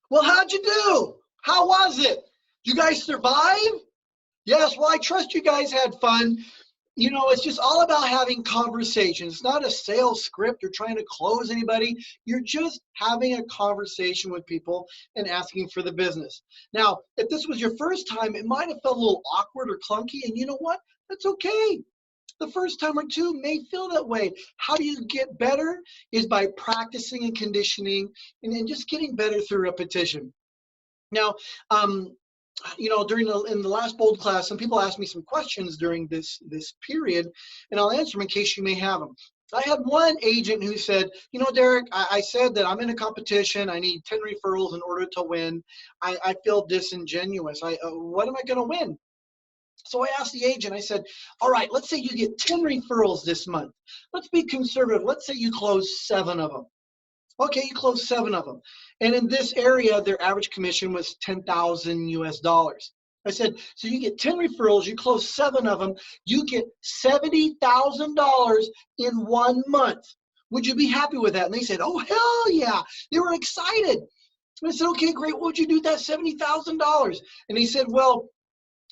Well, how'd you do? How was it? You guys survive? Yes, well, I trust you guys had fun. You know, it's just all about having conversations. It's not a sales script or trying to close anybody. You're just having a conversation with people and asking for the business. Now, if this was your first time, it might have felt a little awkward or clunky, and you know what? That's okay. The first time or two may feel that way. How do you get better? Is by practicing and conditioning and then just getting better through repetition. Now, um, you know, in the last bold class, some people asked me some questions during this period, and I'll answer them in case you may have them. I had one agent who said, you know, Derek, I said that I'm in a competition. I need 10 referrals in order to win. I feel disingenuous. What am I going to win? So I asked the agent, I said, all right, let's say you get 10 referrals this month. Let's be conservative. Let's say you close 7 of them. Okay, you closed 7 of them. And in this area, their average commission was 10,000 US dollars. I said, so you get 10 referrals, you close 7 of them, you get $70,000 in 1 month. Would you be happy with that? And they said, oh, hell yeah. They were excited. And I said, okay, great. What would you do with that $70,000? And they said, well,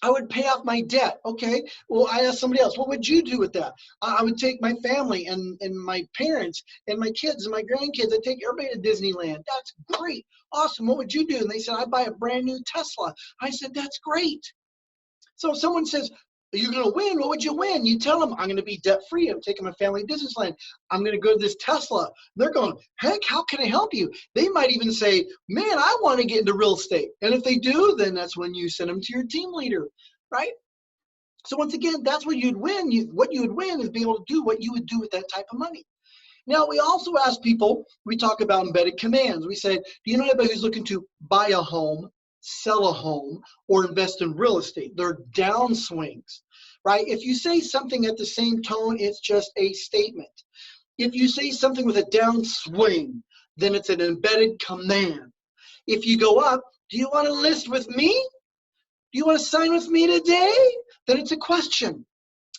I would pay off my debt. Okay. Well, I asked somebody else, what would you do with that? I would take my family and my parents and my kids and my grandkids. I'd take everybody to Disneyland. That's great. Awesome. What would you do? And they said, I'd buy a brand new Tesla. I said, that's great. So if someone says, are you going to win? What would you win? You tell them, I'm going to be debt free. I'm taking my family to Disneyland. I'm going to go to this Tesla. They're going, heck, how can I help you? They might even say, man, I want to get into real estate. And if they do, then that's when you send them to your team leader, right? So once again, that's what you'd win. What you would win is be able to do what you would do with that type of money. Now, we also ask people, we talk about embedded commands. We say, do you know anybody who's looking to buy a home, sell a home, or invest in real estate? They're downswings, right? If you say something at the same tone, it's just a statement. If you say something with a downswing, then it's an embedded command. If you go up, do you want to list with me? Do you want to sign with me today? Then it's a question.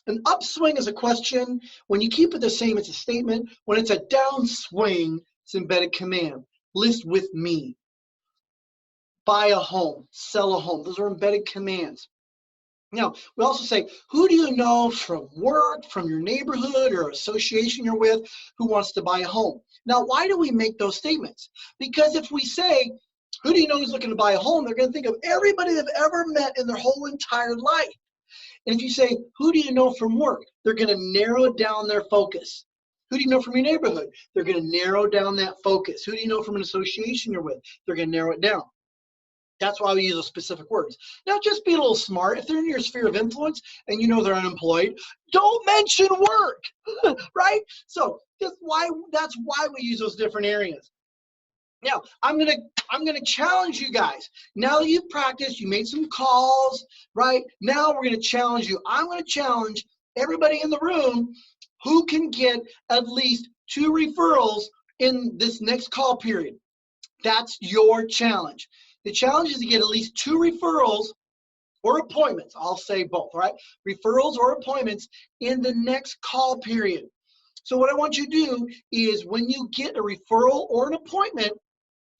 An upswing is a question. When you keep it the same, it's a statement. When it's a downswing, it's embedded command. List with me. Buy a home, sell a home. Those are embedded commands. Now, we also say, who do you know from work, from your neighborhood or association you're with who wants to buy a home? Now, why do we make those statements? Because if we say, who do you know who's looking to buy a home, they're going to think of everybody they've ever met in their whole entire life. And if you say, who do you know from work? They're going to narrow down their focus. Who do you know from your neighborhood? They're going to narrow down that focus. Who do you know from an association you're with? They're going to narrow it down. That's why we use those specific words. Now, just be a little smart. If they're in your sphere of influence and you know they're unemployed, don't mention work, right? So that's why we use those different areas. Now, I'm gonna challenge you guys. Now that you've practiced, you made some calls, right? Now we're gonna challenge you. I'm gonna challenge everybody in the room who can get at least 2 referrals in this next call period. That's your challenge. The challenge is to get at least 2 referrals or appointments. I'll say both, right? Referrals or appointments in the next call period. So what I want you to do is when you get a referral or an appointment,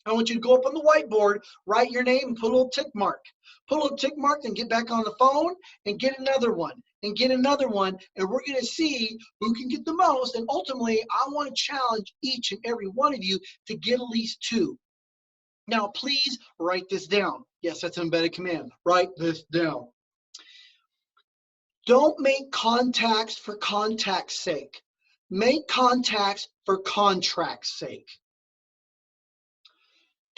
I want you to go up on the whiteboard, write your name, and put a little tick mark. Put a little tick mark, then get back on the phone and get another one and get another one. And we're going to see who can get the most. And ultimately, I want to challenge each and every one of you to get at least 2. Now, please write this down. Yes, that's an embedded command. Write this down. Don't make contacts for contact's sake. Make contacts for contract's sake.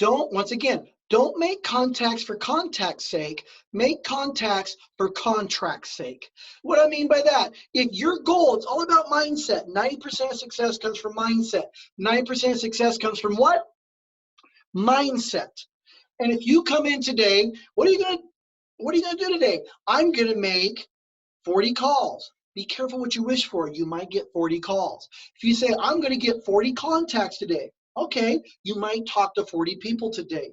Once again, don't make contacts for contact's sake. Make contacts for contract's sake. What I mean by that, if your goal, it's all about mindset. 90% of success comes from mindset. 90% of success comes from what? Mindset. And if you come in today, what are you gonna do today? I'm gonna make 40 calls. Be careful what you wish for. You might get 40 calls. If you say, I'm gonna get 40 contacts today, okay, you might talk to 40 people today.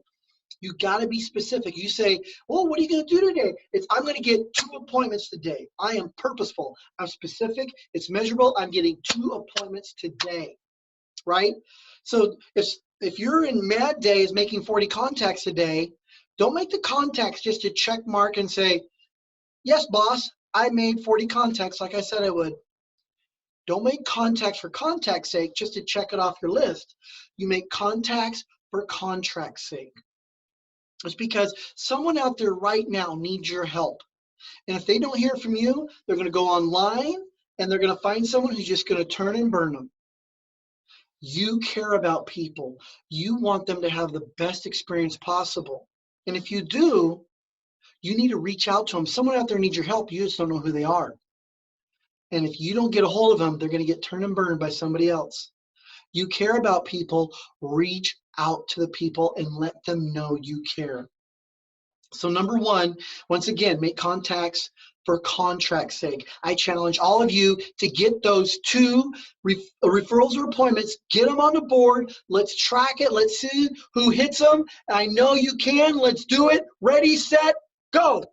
You gotta be specific. You say, well, what are you gonna do today? I'm gonna get 2 appointments today. I am purposeful. I'm specific. It's measurable. I'm getting 2 appointments today, right? So if if you're in mad days making 40 contacts a day, don't make the contacts just to check mark and say, yes, boss, I made 40 contacts like I said I would. Don't make contacts for contact's sake just to check it off your list. You make contacts for contract's sake. It's because someone out there right now needs your help. And if they don't hear from you, they're going to go online and they're going to find someone who's just going to turn and burn them. You care about people. You want them to have the best experience possible. And if you do, you need to reach out to them. Someone out there needs your help. You just don't know who they are. And if you don't get a hold of them, they're going to get turned and burned by somebody else. You care about people. Reach out to the people and let them know you care. So number one, once again, make contacts for contract's sake. I challenge all of you to get those 2 referrals or appointments, get them on the board. Let's track it. Let's see who hits them. I know you can. Let's do it. Ready, set, go.